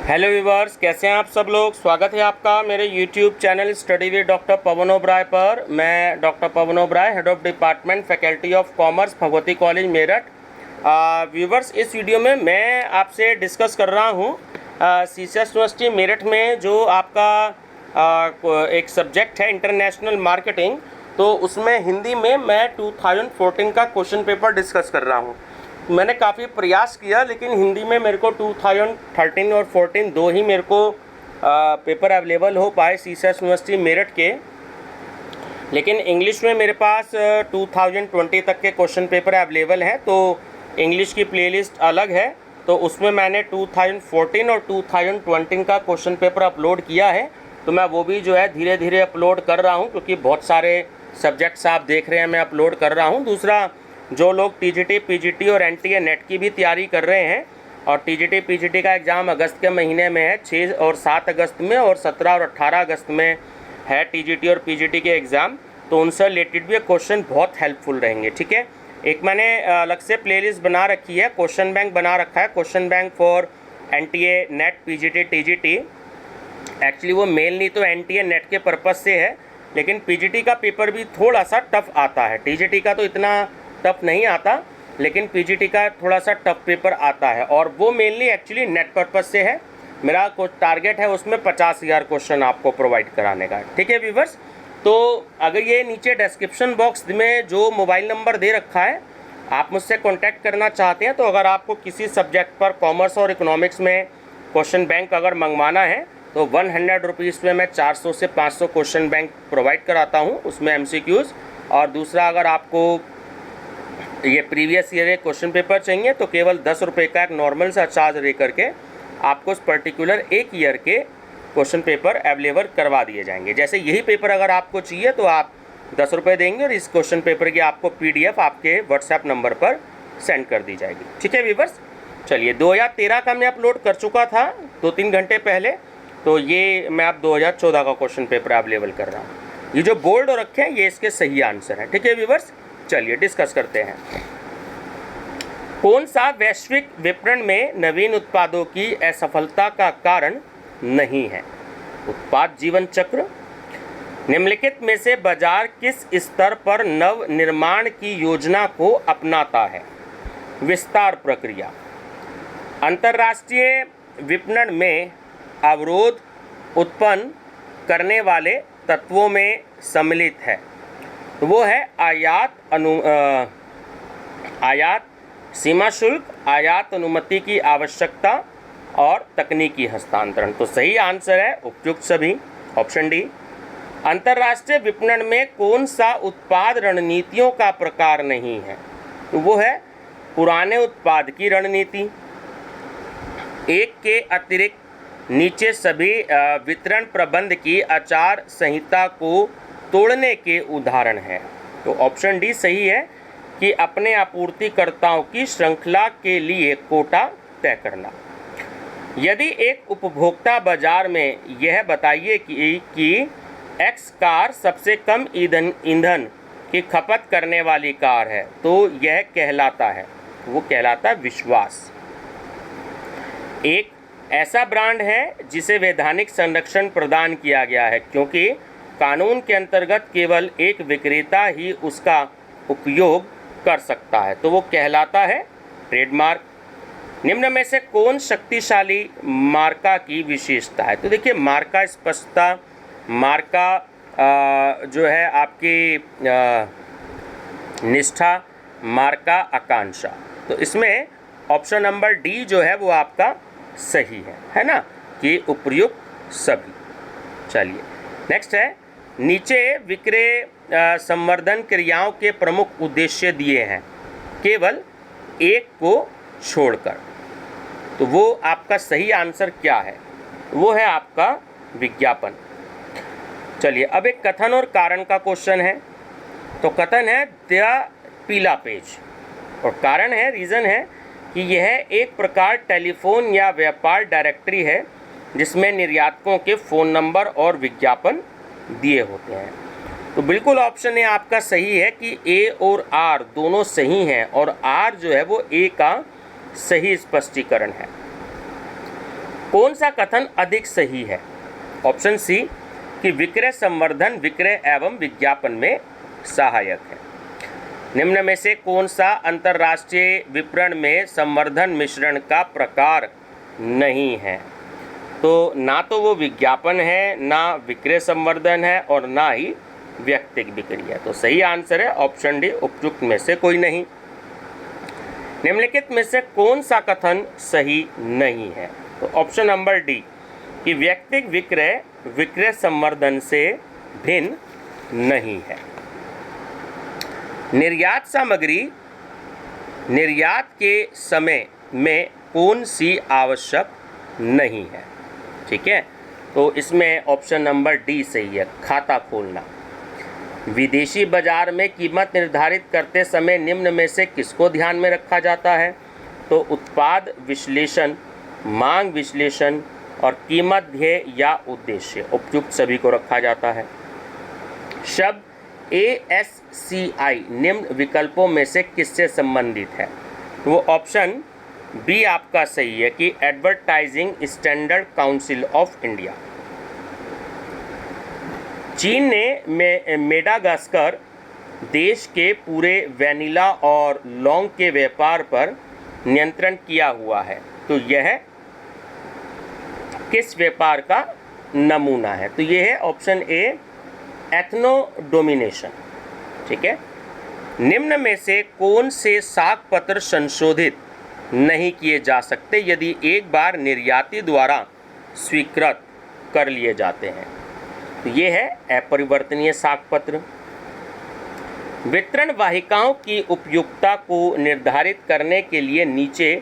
Hello viewers, कैसे हैं आप सब लोग। स्वागत है आपका मेरे YouTube channel study with doctor Pawan Oberoi पर। मैं doctor Pawan Oberoi, head of department faculty of commerce, Bhagwati college Meerut. Viewers, इस वीडियो में मैं आपसे डिस्कस कर रहा हूं सीसीएस यूनिवर्सिटी मेरठ में जो आपका एक सब्जेक्ट है इंटरनेशनल मार्केटिंग, तो उसमें हिंदी में मैं 2014 का क्वेश्चन पेपर डिस्कस कर रहा हूं। मैंने काफ़ी प्रयास किया, लेकिन हिंदी में मेरे को 2013 और 14 दो ही मेरे को पेपर अवेलेबल हो पाए सीसीएस यूनिवर्सिटी मेरठ के। लेकिन इंग्लिश में मेरे पास 2020 तक के क्वेश्चन पेपर अवेलेबल हैं, तो इंग्लिश की प्लेलिस्ट अलग है, तो उसमें मैंने 2014 और 2020 का क्वेश्चन पेपर अपलोड किया है। तो मैं वो भी जो है धीरे धीरे अपलोड कर रहा हूँ, क्योंकि बहुत सारे सब्जेक्ट्स आप देख रहे हैं मैं अपलोड कर रहा हूँ। दूसरा, जो लोग टीजीटी, पीजीटी और एनटीए नेट की भी तैयारी कर रहे हैं, और टीजीटी पीजीटी का एग्ज़ाम अगस्त के महीने में है, 6 और 7 अगस्त में, और 17 और 18 अगस्त में है टीजीटी और पीजीटी के एग्ज़ाम, तो उनसे रिलेटेड भी क्वेश्चन बहुत हेल्पफुल रहेंगे। ठीक है, एक मैंने अलग से प्लेलिस्ट बना रखी है, क्वेश्चन बैंक बना रखा है, question bank for NTA net PGT TGT. Actually वो मेल नहीं तो एनटीए नेट के पर्पज़ से है, लेकिन पीजीटी का पेपर भी थोड़ा सा टफ आता है। टीजीटी का तो इतना टफ नहीं आता, लेकिन पीजीटी का थोड़ा सा टफ पेपर आता है, और वो मेनली एक्चुअली नेट पर्पज़ से है। मेरा कुछ टारगेट है उसमें 50,000 क्वेश्चन आपको प्रोवाइड कराने का। ठीक है व्यूवर्स, तो अगर ये नीचे डिस्क्रिप्शन बॉक्स में जो मोबाइल नंबर दे रखा है, आप मुझसे कॉन्टैक्ट करना चाहते हैं, तो अगर आपको किसी सब्जेक्ट पर कॉमर्स और इकोनॉमिक्स में क्वेश्चन बैंक अगर मंगवाना है, तो 100 रुपीज़ में मैं 400 से 500 क्वेश्चन बैंक प्रोवाइड कराता हूँ, उसमें एमसीक्यूज़। और दूसरा, अगर आपको ये प्रीवियस ईयर के क्वेश्चन पेपर चाहिए, तो केवल 10 रुपये का एक नॉर्मल सा चार्ज ले करके आपको उस पर्टिकुलर एक ईयर के क्वेश्चन पेपर अवेलेबल करवा दिए जाएंगे। जैसे यही पेपर अगर आपको चाहिए तो आप 10 रुपये देंगे, और इस क्वेश्चन पेपर की आपको PDF आपके व्हाट्सएप नंबर पर सेंड कर दी जाएगी। ठीक है व्यूवर्स, चलिए 2013 का मैं अपलोड कर चुका था 2-3 घंटे पहले, तो ये मैं अब 2014 का क्वेश्चन पेपर अवेलेबल कर रहा हूँ। ये जो बोल्ड हो रखे हैं ये इसके सही आंसर हैं। ठीक है व्यूवर्स, चलिए डिस्कस करते हैं। कौन सा वैश्विक विपणन में नवीन उत्पादों की असफलता का कारण नहीं है? उत्पाद जीवन चक्र। निम्नलिखित में से बाजार किस स्तर पर नव निर्माण की योजना को अपनाता है? विस्तार प्रक्रिया। अंतर्राष्ट्रीय विपणन में अवरोध उत्पन्न करने वाले तत्वों में सम्मिलित है, तो वो है आयात सीमा शुल्क, आयात अनुमति की आवश्यकता और तकनीकी हस्तांतरण। तो सही आंसर है उपयुक्त सभी, ऑप्शन डी। अंतर्राष्ट्रीय विपणन में कौन सा उत्पाद रणनीतियों का प्रकार नहीं है? तो वो है पुराने उत्पाद की रणनीति। एक के अतिरिक्त नीचे सभी वितरण प्रबंध की आचार संहिता को तोड़ने के उदाहरण हैं। तो ऑप्शन डी सही है कि अपने आपूर्तिकर्ताओं की श्रृंखला के लिए कोटा तय करना। यदि एक उपभोक्ता बाजार में यह बताइए कि एक्स कार सबसे कम ईंधन की खपत करने वाली कार है, तो यह कहलाता है, वो कहलाता है विश्वास। एक ऐसा ब्रांड है जिसे वैधानिक संरक्षण प्रदान किया गया है, क्योंकि कानून के अंतर्गत केवल एक विक्रेता ही उसका उपयोग कर सकता है, तो वो कहलाता है ट्रेडमार्क। निम्न में से कौन शक्तिशाली मार्का की विशेषता है? तो देखिए, मार्का स्पष्टता, मार्का जो है आपकी निष्ठा, मार्का आकांक्षा। तो इसमें ऑप्शन नंबर डी जो है वो आपका सही है ना, कि उपयुक्त सभी। चलिए नेक्स्ट है, नीचे विक्रय संवर्धन क्रियाओं के प्रमुख उद्देश्य दिए हैं, केवल एक को छोड़कर, तो वो आपका सही आंसर क्या है? वो है आपका विज्ञापन। चलिए अब एक कथन और कारण का क्वेश्चन है। तो कथन है द पीला पेज, और कारण है, रीज़न है कि यह एक प्रकार टेलीफोन या व्यापार डायरेक्टरी है जिसमें निर्यातकों के फ़ोन नंबर और विज्ञापन दिए होते हैं। तो बिल्कुल ऑप्शन ए आपका सही है कि ए और आर दोनों सही हैं, और आर जो है वो ए का सही स्पष्टीकरण है। कौन सा कथन अधिक सही है? ऑप्शन सी कि विक्रय संवर्धन विक्रय एवं विज्ञापन में सहायक है। निम्न में से कौन सा अंतर्राष्ट्रीय विपणन में संवर्धन मिश्रण का प्रकार नहीं है? तो ना तो वो विज्ञापन है, ना विक्रय संवर्धन है और ना ही व्यक्तिगत बिक्री है। तो सही आंसर है ऑप्शन डी, उपयुक्त में से कोई नहीं। निम्नलिखित में से कौन सा कथन सही नहीं है? तो ऑप्शन नंबर डी कि व्यक्तिगत विक्रय विक्रय संवर्धन से भिन्न नहीं है। निर्यात सामग्री निर्यात के समय में कौन सी आवश्यक नहीं है? ठीक है, तो इसमें ऑप्शन नंबर डी सही है, खाता खोलना। विदेशी बाजार में कीमत निर्धारित करते समय निम्न में से किसको ध्यान में रखा जाता है? तो उत्पाद विश्लेषण, मांग विश्लेषण और कीमत ध्येय या उद्देश्य, उपयुक्त सभी को रखा जाता है। शब्द ASCI निम्न विकल्पों में से किससे संबंधित है? वो ऑप्शन बी आपका सही है कि advertising standard council of India. चीन ने मेडागास्कर देश के पूरे वैनिला और लौंग के व्यापार पर नियंत्रण किया हुआ है, तो यह किस व्यापार का नमूना है? तो यह है ऑप्शन ए, एथनो डोमिनेशन। ठीक है, निम्न में से कौन से साख पत्र संशोधित नहीं किए जा सकते यदि एक बार निर्याती द्वारा स्वीकृत कर लिए जाते हैं? तो ये है अपरिवर्तनीय साख पत्र। वितरण वाहिकाओं की उपयुक्तता को निर्धारित करने के लिए नीचे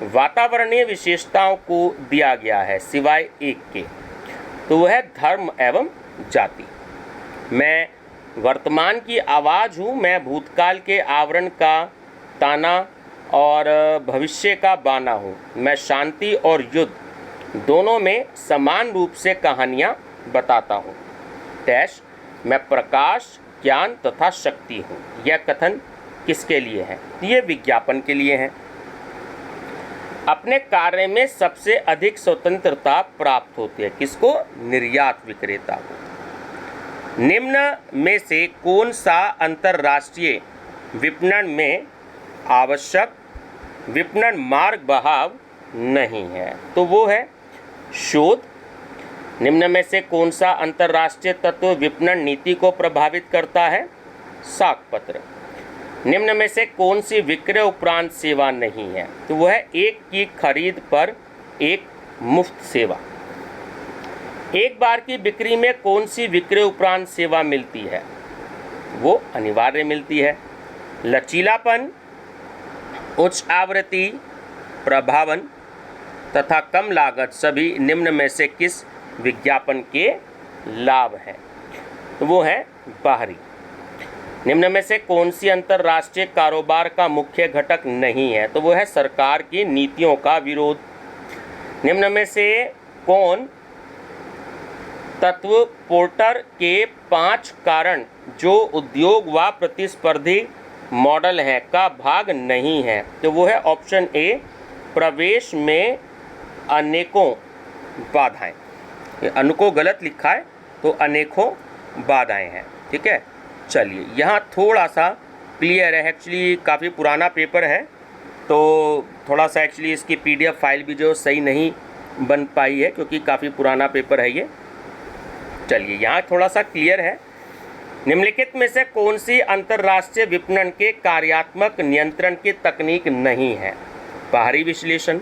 वातावरणीय विशेषताओं को दिया गया है सिवाय एक के, तो वह है धर्म एवं जाति। मैं वर्तमान की आवाज़ हूँ, मैं भूतकाल के आवरण का ताना और भविष्य का बाना हूँ, मैं शांति और युद्ध दोनों में समान रूप से कहानियाँ बताता हूँ। डैश, मैं प्रकाश, ज्ञान तथा शक्ति हूँ। यह कथन किसके लिए है? ये विज्ञापन के लिए है। अपने कार्य में सबसे अधिक स्वतंत्रता प्राप्त होती है किसको? निर्यात विक्रेता को। निम्न में से कौन सा अंतर्राष्ट्रीय विपणन में आवश्यक विपणन मार्ग बहाव नहीं है? तो वो है शोध। निम्न में से कौन सा अंतर्राष्ट्रीय तत्व विपणन नीति को प्रभावित करता है? साख पत्र। निम्न में से कौन सी विक्रय उपरांत सेवा नहीं है? तो वह है एक की खरीद पर एक मुफ्त सेवा। एक बार की बिक्री में कौन सी विक्रय उपरांत सेवा मिलती है? वो अनिवार्य मिलती है। लचीलापन, उच्च आवृत्ति, प्रभावन तथा कम लागत सभी निम्न में से किस विज्ञापन के लाभ हैं? तो वो है बाहरी। निम्न में से कौन सी अंतर्राष्ट्रीय कारोबार का मुख्य घटक नहीं है? तो वो है सरकार की नीतियों का विरोध। निम्न में से कौन तत्व पोर्टर के 5 कारण जो उद्योग व प्रतिस्पर्धी मॉडल है का भाग नहीं है? तो वो है ऑप्शन ए, प्रवेश में अनेकों बाधाएं। ये अनेकों गलत लिखा है, तो अनेकों बाधाएं हैं। ठीक है, चलिए यहाँ थोड़ा सा क्लियर है। एक्चुअली काफ़ी पुराना पेपर है, तो थोड़ा सा एक्चुअली इसकी PDF फाइल भी जो सही नहीं बन पाई है क्योंकि काफ़ी पुराना पेपर है ये। चलिए यहाँ थोड़ा सा क्लियर है। निम्नलिखित में से कौन सी अंतर्राष्ट्रीय विपणन के कार्यात्मक नियंत्रण की तकनीक नहीं है? बाहरी विश्लेषण।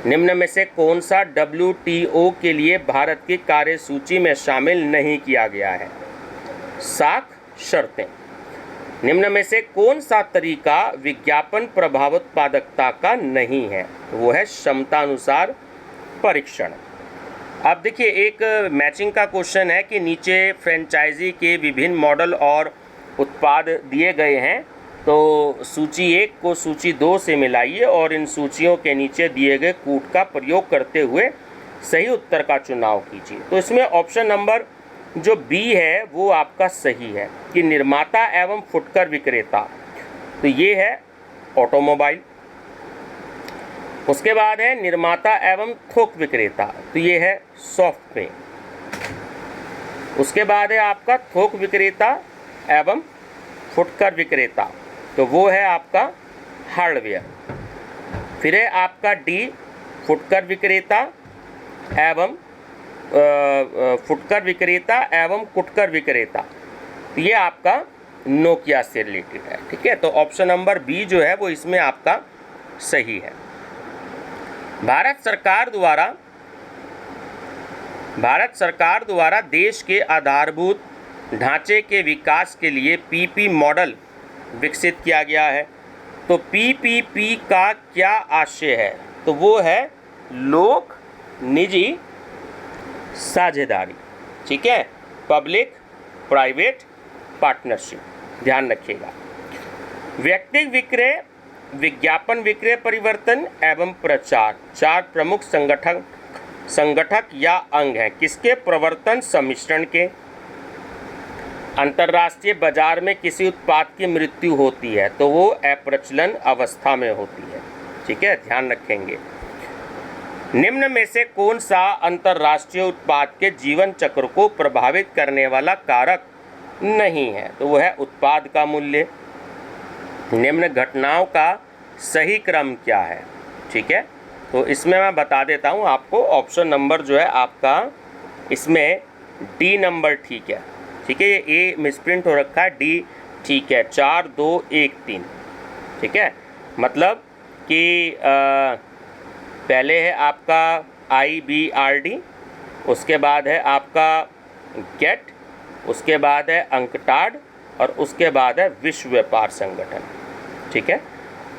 निम्न में से कौन सा WTO के लिए भारत की कार्यसूची में शामिल नहीं किया गया है? साख शर्तें। निम्न में से कौन सा तरीका विज्ञापन प्रभावोत्पादकता का नहीं है? वो है क्षमतानुसार परीक्षण। अब देखिए एक मैचिंग का क्वेश्चन है कि नीचे फ्रेंचाइजी के विभिन्न मॉडल और उत्पाद दिए गए हैं, तो सूची 1 को सूची 2 से मिलाइए और इन सूचियों के नीचे दिए गए कूट का प्रयोग करते हुए सही उत्तर का चुनाव कीजिए। तो इसमें ऑप्शन नंबर जो बी है वो आपका सही है कि निर्माता एवं फुटकर विक्रेता, तो ये है ऑटोमोबाइल। उसके बाद है निर्माता एवं थोक विक्रेता, तो ये है सॉफ्ट पे। उसके बाद है आपका थोक विक्रेता एवं फुटकर विक्रेता, तो वो है आपका हार्डवेयर। फिर है आपका डी फुटकर विक्रेता एवं फुटकर विक्रेता एवं कुटकर विक्रेता, तो ये आपका नोकिया से रिलेटेड है। ठीक है, तो ऑप्शन नंबर बी जो है वो इसमें आपका सही है। भारत सरकार द्वारा देश के आधारभूत ढांचे के विकास के लिए पीपी मॉडल विकसित किया गया है। तो पीपीपी का क्या आशय है? तो वो है लोक निजी साझेदारी। ठीक है, पब्लिक प्राइवेट पार्टनरशिप, ध्यान रखिएगा। व्यक्तिगत विक्रय, विज्ञापन विक्रय परिवर्तन एवं प्रचार 4 प्रमुख संगठक या अंग हैं किसके? प्रवर्तन सम्मिश्रण के। अंतर्राष्ट्रीय बाजार में किसी उत्पाद की मृत्यु होती है तो वो अप्रचलन अवस्था में होती है। ठीक है, ध्यान रखेंगे। निम्न में से कौन सा अंतर्राष्ट्रीय उत्पाद के जीवन चक्र को प्रभावित करने वाला कारक नहीं है? तो वो है उत्पाद का मूल्य। निम्न घटनाओं का सही क्रम क्या है? ठीक है, तो इसमें मैं बता देता हूँ आपको। ऑप्शन नंबर जो है आपका इसमें डी नंबर ठीक है। ठीक है, ये ए मिसप्रिंट हो रखा है, डी ठीक है। 4 2 1 3। ठीक है, मतलब कि पहले है आपका IBRD, उसके बाद है आपका गेट, उसके बाद है अंकटाड और उसके बाद है विश्व व्यापार संगठन। ठीक है,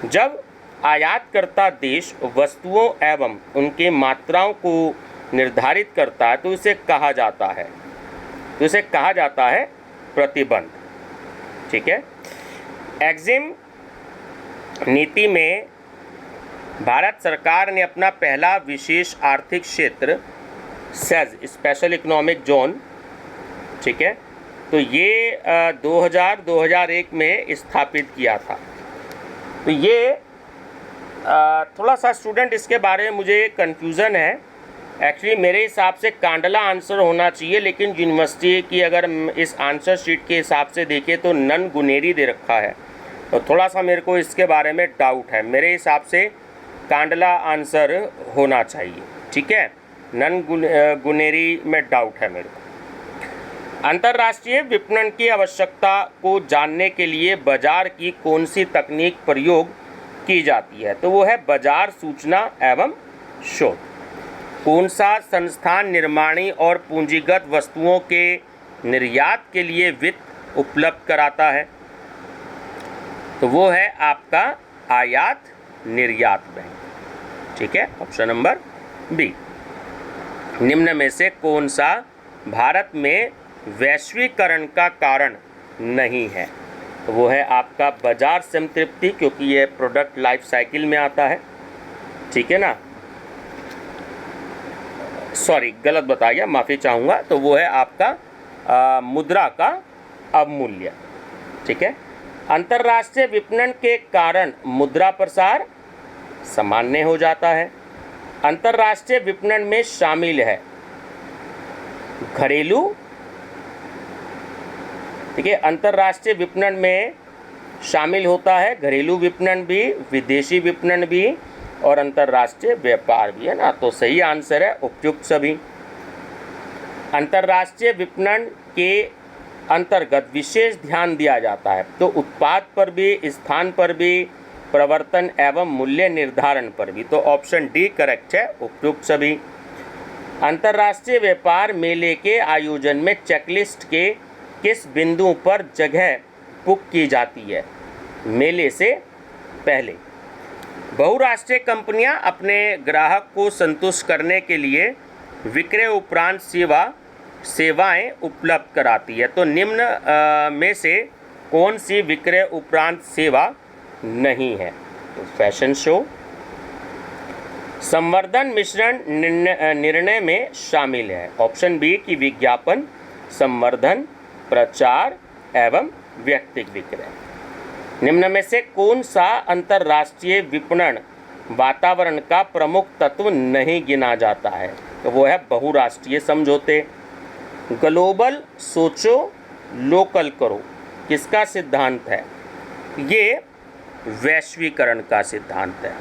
जब आयातकर्ता देश वस्तुओं एवं उनकी मात्राओं को निर्धारित करता है तो इसे कहा जाता है, प्रतिबंध। ठीक है, एक्जिम नीति में भारत सरकार ने अपना पहला विशेष आर्थिक क्षेत्र सेज स्पेशल इकोनॉमिक जोन, ठीक है, तो ये 2001 में स्थापित किया था। तो ये थोड़ा सा स्टूडेंट इसके बारे में मुझे कन्फ्यूज़न है। एक्चुअली मेरे हिसाब से कांडला आंसर होना चाहिए, लेकिन यूनिवर्सिटी की अगर इस आंसर शीट के हिसाब से देखें तो नन गुनेरी दे रखा है, तो थोड़ा सा मेरे को इसके बारे में डाउट है। मेरे हिसाब से कांडला आंसर होना चाहिए। ठीक है, नन गुनेरी में डाउट है मेरे को। अंतर्राष्ट्रीय विपणन की आवश्यकता को जानने के लिए बाजार की कौन सी तकनीक प्रयोग की जाती है? तो वो है बाजार सूचना एवं शोध। कौन सा संस्थान निर्माणी और पूंजीगत वस्तुओं के निर्यात के लिए वित्त उपलब्ध कराता है? तो वो है आपका आयात निर्यात बैंक। ठीक है, ऑप्शन नंबर बी। निम्न में से कौन सा भारत में वैश्वीकरण का कारण नहीं है? तो वो है आपका बाजार संतृप्ति, क्योंकि ये प्रोडक्ट लाइफ साइकिल में आता है। ठीक है ना, सॉरी गलत बता गया, माफ़ी चाहूँगा। तो वो है आपका मुद्रा का अवमूल्य। ठीक है, अंतर्राष्ट्रीय विपणन के कारण मुद्रा प्रसार सामान्य हो जाता है। अंतर्राष्ट्रीय विपणन में शामिल है घरेलू, ठीक है, अंतर्राष्ट्रीय विपणन में शामिल होता है घरेलू विपणन भी, विदेशी विपणन भी और अंतर्राष्ट्रीय व्यापार भी, है ना। तो सही आंसर है उपयुक्त सभी। अंतर्राष्ट्रीय विपणन के अंतर्गत विशेष ध्यान दिया जाता है तो उत्पाद पर भी, स्थान पर भी, प्रवर्तन एवं मूल्य निर्धारण पर भी। तो ऑप्शन डी करेक्ट है, उपयुक्त सभी। अंतर्राष्ट्रीय व्यापार मेले के आयोजन में चेकलिस्ट के किस बिंदु पर जगह बुक की जाती है? मेले से पहले। बहुराष्ट्रीय कंपनियां अपने ग्राहक को संतुष्ट करने के लिए विक्रय उपरांत सेवाएं उपलब्ध कराती है। तो निम्न में से कौन सी विक्रय उपरांत सेवा नहीं है? तो फैशन शो, संवर्धन मिश्रण निर्णय में शामिल है। ऑप्शन बी की विज्ञापन, संवर्धन, प्रचार एवं व्यक्तिगत विक्रय। निम्न में से कौन सा अंतर्राष्ट्रीय विपणन वातावरण का प्रमुख तत्व नहीं गिना जाता है, तो वो है बहुराष्ट्रीय समझौते। ग्लोबल सोचो लोकल करो किसका सिद्धांत है? ये वैश्वीकरण का सिद्धांत है।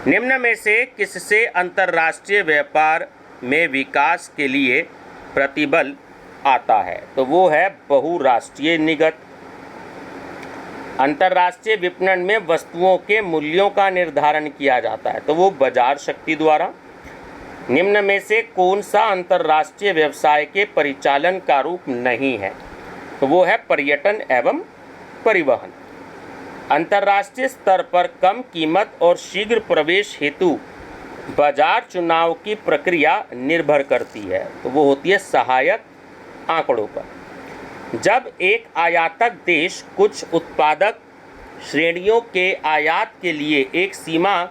निम्न में से किससे अंतर्राष्ट्रीय व्यापार में विकास के लिए प्रतिबल आता है? तो वो है बहुराष्ट्रीय निगत। अंतर्राष्ट्रीय विपणन में वस्तुओं के मूल्यों का निर्धारण किया जाता है, तो वो बाजार शक्ति द्वारा। निम्न में से कौन सा अंतर्राष्ट्रीय व्यवसाय के परिचालन का रूप नहीं है? तो वो है पर्यटन एवं परिवहन। अंतर्राष्ट्रीय स्तर पर कम कीमत और शीघ्र प्रवेश हेतु बाजार चुनाव की प्रक्रिया निर्भर करती है, तो वो होती है सहायक आंकड़ों पर। जब एक आयातक देश कुछ उत्पादक श्रेणियों के आयात के लिए एक सीमा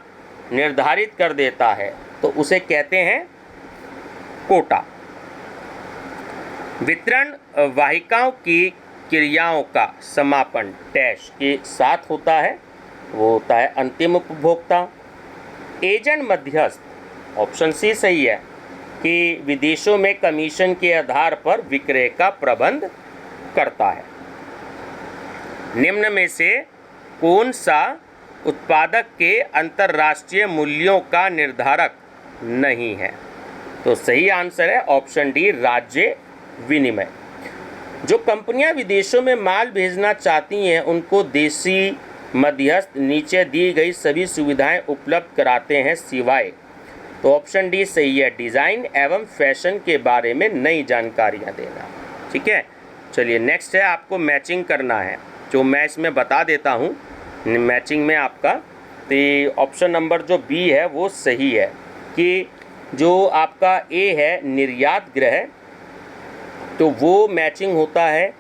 निर्धारित कर देता है, तो उसे कहते हैं कोटा। वितरण वाहिकाओं की क्रियाओं का समापन डैश के साथ होता है, वो होता है अंतिम उपभोक्ता। एजेंट मध्यस्थ ऑप्शन सी सही है कि विदेशों में कमीशन के आधार पर विक्रय का प्रबंध करता है। निम्न में से कौन सा उत्पादक के अंतर्राष्ट्रीय मूल्यों का निर्धारक नहीं है? तो सही आंसर है ऑप्शन डी राज्य विनिमय। जो कंपनियां विदेशों में माल भेजना चाहती हैं उनको देशी मध्यस्थ नीचे दी गई सभी सुविधाएं उपलब्ध कराते हैं सिवाय, तो ऑप्शन डी सही है डिज़ाइन एवं फैशन के बारे में नई जानकारियां देना। ठीक है, चलिए नेक्स्ट है आपको मैचिंग करना है, जो मैं इसमें बता देता हूँ मैचिंग में आपका। तो ऑप्शन नंबर जो बी है वो सही है कि जो आपका ए है निर्यात गृह, तो वो मैचिंग होता है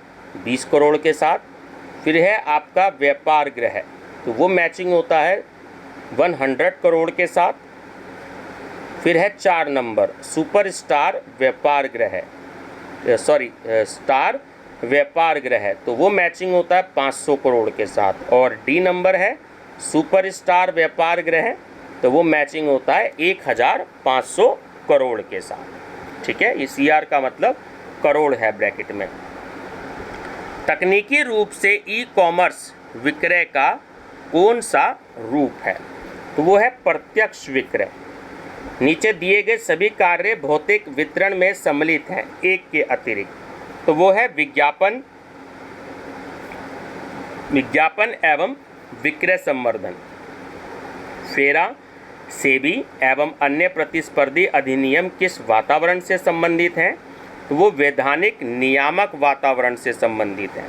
20 करोड़ के साथ। फिर है आपका व्यापार गृह, तो वो मैचिंग होता है 100 करोड़ के साथ। फिर है 4 नंबर सुपर स्टार व्यापार गृह, स्टार व्यापार गृह, तो वो मैचिंग होता है 500 करोड़ के साथ। और डी नंबर है सुपर स्टार व्यापार गृह, तो वो मैचिंग होता है 1500 करोड़ के साथ। ठीक है, इस CR का मतलब करोड़ है ब्रैकेट में। तकनीकी रूप से ई-कॉमर्स विक्रय का कौन सा रूप है? तो वो है प्रत्यक्ष विक्रय। नीचे दिए गए सभी कार्य भौतिक वितरण में सम्मिलित हैं एक के अतिरिक्त, तो वो है विज्ञापन एवं विक्रय संवर्धन। फेरा, सेबी एवं अन्य प्रतिस्पर्धी अधिनियम किस वातावरण से संबंधित हैं? तो वो वैधानिक नियामक वातावरण से संबंधित है।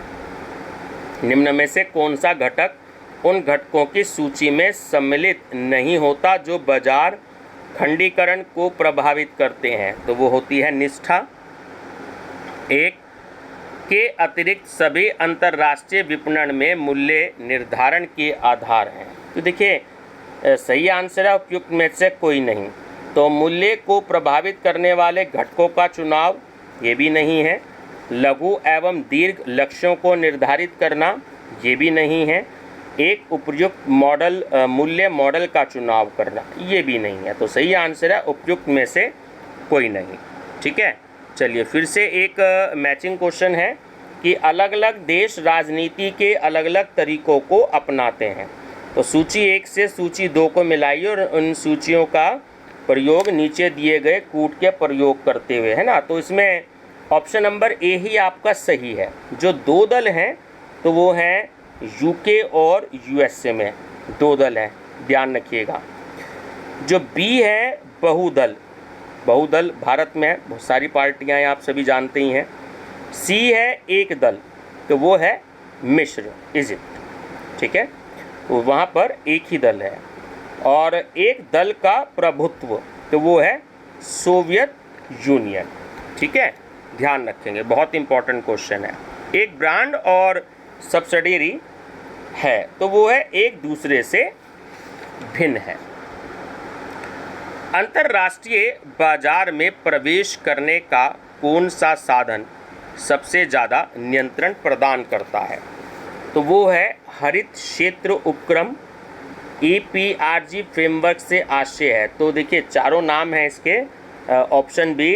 निम्न में से कौन सा घटक उन घटकों की सूची में सम्मिलित नहीं होता जो बाजार खंडीकरण को प्रभावित करते हैं? तो वो होती है निष्ठा। एक के अतिरिक्त सभी अंतर्राष्ट्रीय विपणन में मूल्य निर्धारण के आधार हैं। तो देखिए सही आंसर है उपयुक्त में से कोई नहीं। तो मूल्य को प्रभावित करने वाले घटकों का चुनाव, ये भी नहीं है। लघु एवं दीर्घ लक्ष्यों को निर्धारित करना, ये भी नहीं है। एक उपयुक्त मॉडल मूल्य मॉडल का चुनाव करना, ये भी नहीं है। तो सही आंसर है उपयुक्त में से कोई नहीं। ठीक है, चलिए फिर से एक मैचिंग क्वेश्चन है कि अलग अलग देश राजनीति के अलग अलग तरीकों को अपनाते हैं। तो सूची 1 से सूची 2 को मिलाइए और उन सूचियों का प्रयोग नीचे दिए गए कूट के प्रयोग करते हुए, है ना। तो इसमें ऑप्शन नंबर ए ही आपका सही है। जो 2 दल हैं तो वो हैं यूके और यूएसए में 2 दल हैं, ध्यान रखिएगा। जो बी है बहुदल भारत में बहुत सारी पार्टियां हैं, आप सभी जानते ही हैं। सी है एक दल, तो वो है मिस्र इजिप्ट। ठीक है, तो वहाँ पर एक ही दल है। और एक दल का प्रभुत्व, तो वो है सोवियत यूनियन। ठीक है, ध्यान रखेंगे, बहुत इंपॉर्टेंट क्वेश्चन है। एक ब्रांड और सब्सिडियरी है, तो वो है एक दूसरे से भिन्न है। अंतर्राष्ट्रीय बाजार में प्रवेश करने का कौन सा साधन सबसे ज़्यादा नियंत्रण प्रदान करता है? तो वो है हरित क्षेत्र उपक्रम, EPRG फ्रेमवर्क से आशय है। तो देखिए चारों नाम हैं इसके, ऑप्शन बी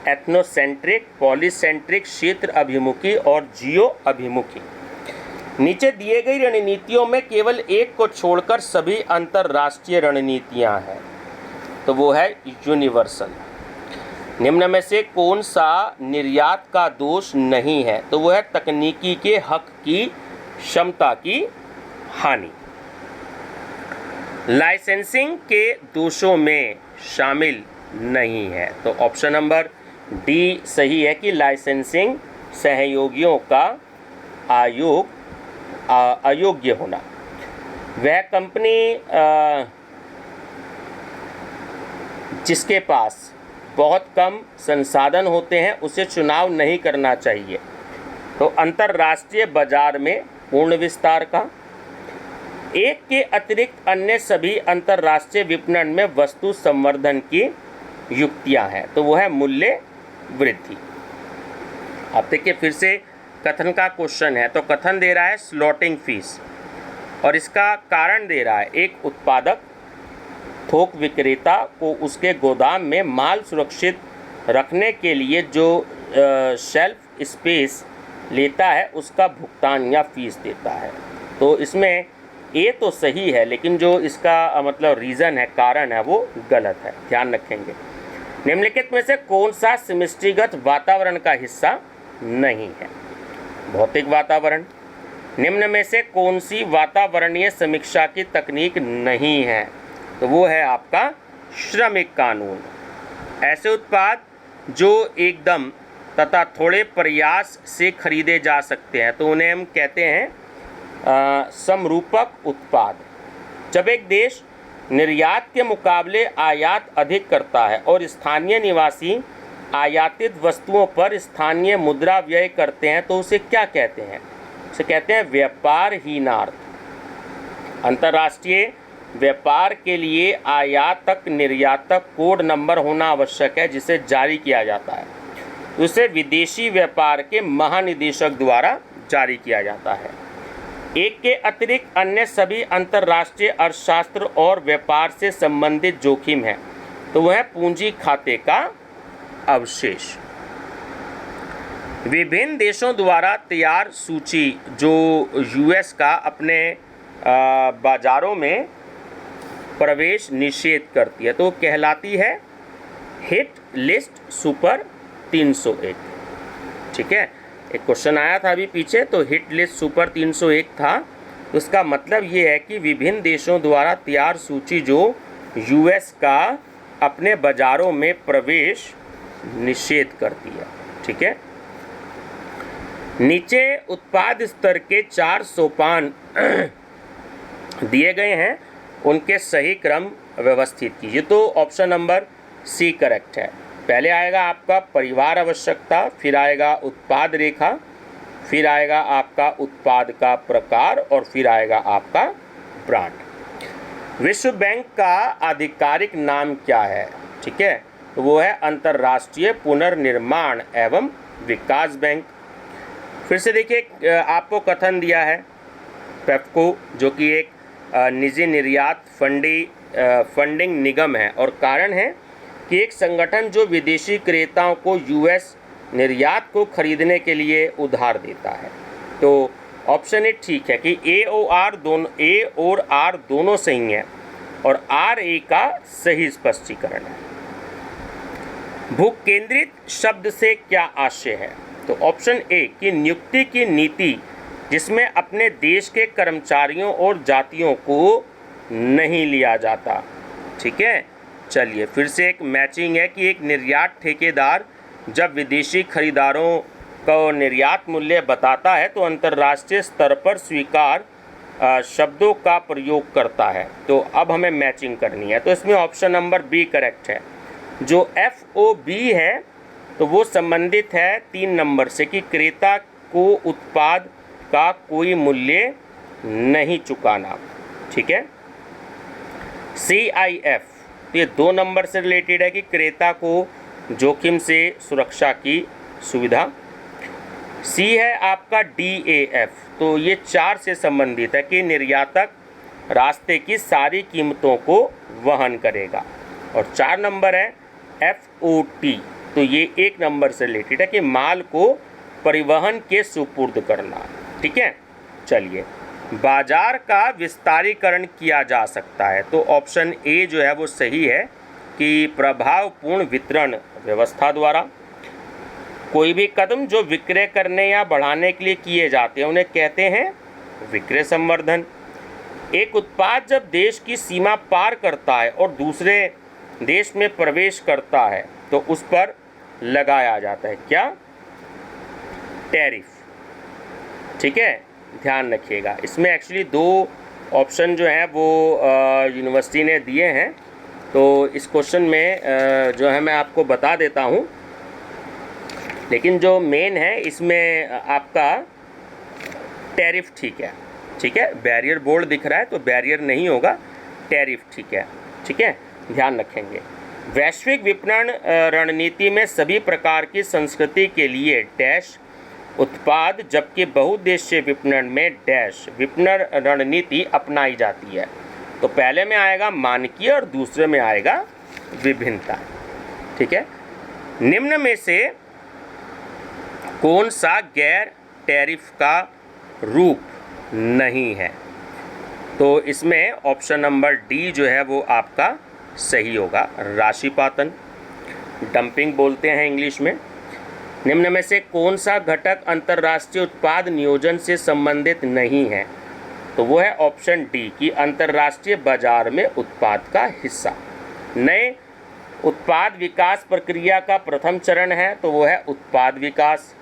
एथनोसेंट्रिक, पॉलीसेंट्रिक, क्षेत्र अभिमुखी और जियो अभिमुखी। नीचे दिए गई रणनीतियों में केवल एक को छोड़कर सभी अंतर्राष्ट्रीय रणनीतियां हैं, तो वो है यूनिवर्सल। निम्न में से कौन सा निर्यात का दोष नहीं है, तो वो है तकनीकी के हक की क्षमता की हानि। लाइसेंसिंग के दोषों में शामिल नहीं है, तो ऑप्शन नंबर डी सही है कि लाइसेंसिंग सहयोगियों का अयोग्य होना। वह कंपनी जिसके पास बहुत कम संसाधन होते हैं उसे चुनाव नहीं करना चाहिए। तो अंतर्राष्ट्रीय बाजार में पूर्ण विस्तार का। एक के अतिरिक्त अन्य सभी अंतर्राष्ट्रीय विपणन में वस्तु संवर्धन की युक्तियां हैं, तो वो है मूल्य वृद्धि। अब देखिए फिर से कथन का क्वेश्चन है, तो कथन दे रहा है स्लॉटिंग फीस और इसका कारण दे रहा है एक उत्पादक थोक विक्रेता को उसके गोदाम में माल सुरक्षित रखने के लिए जो शेल्फ स्पेस लेता है उसका भुगतान या फीस देता है। तो इसमें ए तो सही है, लेकिन जो इसका मतलब रीज़न है, कारण है, वो गलत है, ध्यान रखेंगे। निम्नलिखित में से कौन सा समष्टिगत वातावरण का हिस्सा नहीं है? भौतिक वातावरण। निम्न में से कौन सी वातावरणीय समीक्षा की तकनीक नहीं है? तो वो है आपका श्रमिक कानून। ऐसे उत्पाद जो एकदम तथा थोड़े प्रयास से खरीदे जा सकते हैं, तो उन्हें हम कहते हैं समरूपक उत्पाद। जब एक देश निर्यात के मुकाबले आयात अधिक करता है और स्थानीय निवासी आयातित वस्तुओं पर स्थानीय मुद्रा व्यय करते हैं, तो उसे क्या कहते हैं? उसे कहते हैं व्यापारहीनार्थ। अंतर्राष्ट्रीय व्यापार के लिए आयातक निर्यातक कोड नंबर होना आवश्यक है, जिसे जारी किया जाता है। उसे विदेशी व्यापार के महानिदेशक द्वारा जारी किया जाता है। एक के अतिरिक्त अन्य सभी अंतर्राष्ट्रीय अर्थशास्त्र और व्यापार से संबंधित जोखिम है, तो वह पूंजी खाते का अवशेष। विभिन्न देशों द्वारा तैयार सूची जो यूएस का अपने बाजारों में प्रवेश निषेध करती है, तो कहलाती है हिट लिस्ट सुपर 301। ठीक है, एक क्वेश्चन आया था अभी पीछे, तो हिट लिस्ट सुपर 301 था। उसका मतलब ये है कि विभिन्न देशों द्वारा तैयार सूची जो यूएस का अपने बाजारों में प्रवेश निषेध करती है। ठीक है, नीचे उत्पाद स्तर के 4 सोपान दिए गए हैं, उनके सही क्रम व्यवस्थित कीजिए। तो ऑप्शन नंबर सी करेक्ट है। पहले आएगा आपका परिवार आवश्यकता, फिर आएगा उत्पाद रेखा, फिर आएगा आपका उत्पाद का प्रकार और फिर आएगा आपका ब्रांड। विश्व बैंक का आधिकारिक नाम क्या है? ठीक है, तो वो है अंतर्राष्ट्रीय पुनर्निर्माण एवं विकास बैंक। फिर से देखिए आपको कथन दिया है पेप्को, जो कि एक निजी निर्यात फंडिंग निगम है, और कारण है कि एक संगठन जो विदेशी क्रेताओं को यूएस निर्यात को खरीदने के लिए उधार देता है। तो ऑप्शन ए ठीक है कि ए और आर दोनों सही हैं और आर ए का सही स्पष्टीकरण है। भूकेंद्रित शब्द से क्या आशय है? तो ऑप्शन ए कि नियुक्ति की नीति जिसमें अपने देश के कर्मचारियों और जातियों को नहीं लिया जाता। ठीक है, चलिए फिर से एक मैचिंग है कि एक निर्यात ठेकेदार जब विदेशी खरीदारों को निर्यात मूल्य बताता है तो अंतर्राष्ट्रीय स्तर पर स्वीकार शब्दों का प्रयोग करता है। तो अब हमें मैचिंग करनी है, तो इसमें ऑप्शन नंबर बी करेक्ट है। जो FOB है तो वो संबंधित है 3 नंबर से कि क्रेता को उत्पाद का कोई मूल्य नहीं चुकाना। ठीक है, CIF तो ये 2 नंबर से रिलेटेड है कि क्रेता को जोखिम से सुरक्षा की सुविधा। C है आपका DAF, तो ये 4 से संबंधित है कि निर्यातक रास्ते की सारी कीमतों को वहन करेगा। और 4 नंबर है FOT, तो ये 1 नंबर से रिलेटेड है कि माल को परिवहन के सुपुर्द करना। ठीक है, चलिए, बाजार का विस्तारीकरण किया जा सकता है, तो ऑप्शन ए जो है वो सही है कि प्रभावपूर्ण वितरण व्यवस्था द्वारा। कोई भी कदम जो विक्रय करने या बढ़ाने के लिए किए जाते हैं उन्हें कहते हैं विक्रय संवर्धन। एक उत्पाद जब देश की सीमा पार करता है और दूसरे देश में प्रवेश करता है तो उस पर लगाया जाता है क्या? टैरिफ। ठीक है, ध्यान रखिएगा। इसमें एक्चुअली 2 ऑप्शन जो हैं वो यूनिवर्सिटी ने दिए हैं, तो इस क्वेश्चन में जो है मैं आपको बता देता हूँ, लेकिन जो मेन है इसमें आपका टैरिफ ठीक है। ठीक है, बैरियर बोर्ड दिख रहा है तो बैरियर नहीं होगा, टैरिफ ठीक है। ठीक है, ध्यान रखेंगे। वैश्विक विपणन रणनीति में सभी प्रकार की संस्कृति के लिए डैश उत्पाद, जबकि बहुउद्देशीय विपणन में डैश विपणन रणनीति अपनाई जाती है। तो पहले में आएगा मानकीय और दूसरे में आएगा विभिन्नता। ठीक है, निम्न में से कौन सा गैर टैरिफ का रूप नहीं है? तो इसमें ऑप्शन नंबर डी जो है वो आपका सही होगा, राशिपातन, डंपिंग बोलते हैं इंग्लिश में। निम्न में से कौन सा घटक अंतर्राष्ट्रीय उत्पाद नियोजन से संबंधित नहीं है? तो वो है ऑप्शन डी कि अंतर्राष्ट्रीय बाजार में उत्पाद का हिस्सा। नए उत्पाद विकास प्रक्रिया का प्रथम चरण है, तो वो है उत्पाद विकास।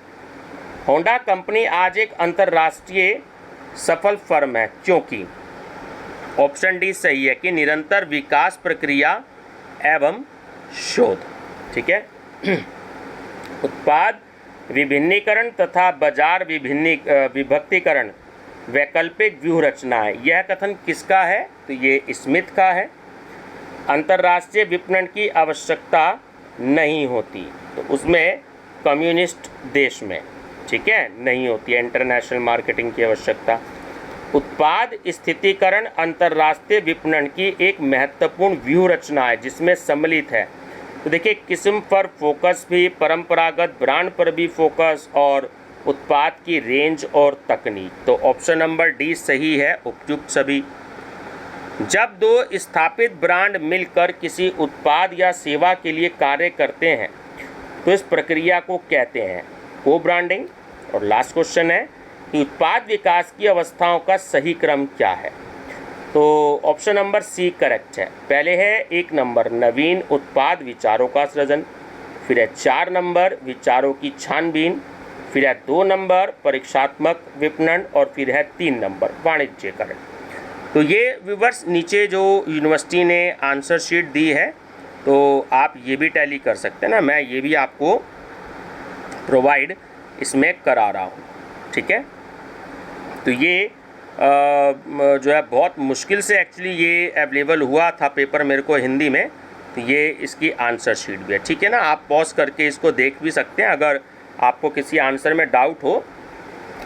होंडा कंपनी आज एक अंतर्राष्ट्रीय सफल फर्म है क्योंकि ऑप्शन डी सही है कि निरंतर विकास प्रक्रिया एवं शोध। ठीक है, उत्पाद विभिन्नीकरण तथा बाजार विभक्तीकरण वैकल्पिक व्यूह रचना है। यह कथन किसका है? तो ये स्मिथ का है। अंतर्राष्ट्रीय विपणन की आवश्यकता नहीं होती, तो उसमें कम्युनिस्ट देश में, ठीक है, नहीं होती है इंटरनेशनल मार्केटिंग की आवश्यकता। उत्पाद स्थितीकरण अंतर्राष्ट्रीय विपणन की एक महत्वपूर्ण व्यूह रचना है जिसमें सम्मिलित है। तो देखिए, किस्म पर फोकस भी, परंपरागत ब्रांड पर भी फोकस, और उत्पाद की रेंज और तकनीक। तो ऑप्शन नंबर डी सही है, उपयुक्त सभी। जब 2 स्थापित ब्रांड मिलकर किसी उत्पाद या सेवा के लिए कार्य करते हैं तो इस प्रक्रिया को कहते हैं को ब्रांडिंग। और लास्ट क्वेश्चन है कि उत्पाद विकास की अवस्थाओं का सही क्रम क्या है? तो ऑप्शन नंबर सी करेक्ट है। पहले है 1 नंबर नवीन उत्पाद विचारों का सृजन, फिर है 4 नंबर विचारों की छानबीन, फिर है 2 नंबर परीक्षात्मक विपणन, और फिर है 3 नंबर वाणिज्यकरण। तो ये व्यूअर्स नीचे जो यूनिवर्सिटी ने आंसर शीट दी है तो आप ये भी टैली कर सकते हैं ना, मैं ये भी आपको प्रोवाइड इसमें करा रहा हूँ। ठीक है, तो ये जो है बहुत मुश्किल से एक्चुअली ये अवेलेबल हुआ था पेपर मेरे को हिंदी में, तो ये इसकी आंसर शीट भी है। ठीक है ना, आप पॉज करके इसको देख भी सकते हैं, अगर आपको किसी आंसर में डाउट हो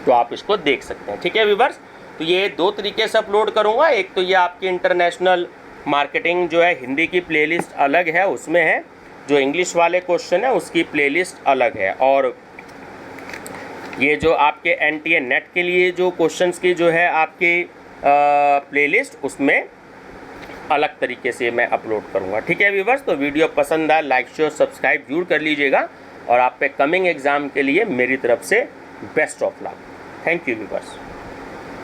तो आप इसको देख सकते हैं। ठीक है व्यूअर्स, तो ये 2 तरीके से अपलोड करूँगा। एक तो ये आपकी इंटरनेशनल मार्केटिंग जो है हिंदी की प्लेलिस्ट अलग है, उसमें है, जो इंग्लिश वाले क्वेश्चन है उसकी प्लेलिस्ट अलग है, और ये जो आपके NTA नेट के लिए जो क्वेश्चंस की जो है आपकी प्लेलिस्ट, उसमें अलग तरीके से मैं अपलोड करूँगा। ठीक है व्यूअर्स, तो वीडियो पसंद आए लाइक शेयर सब्सक्राइब जरूर कर लीजिएगा, और आप पे कमिंग एग्ज़ाम के लिए मेरी तरफ से best of luck. Thank you viewers.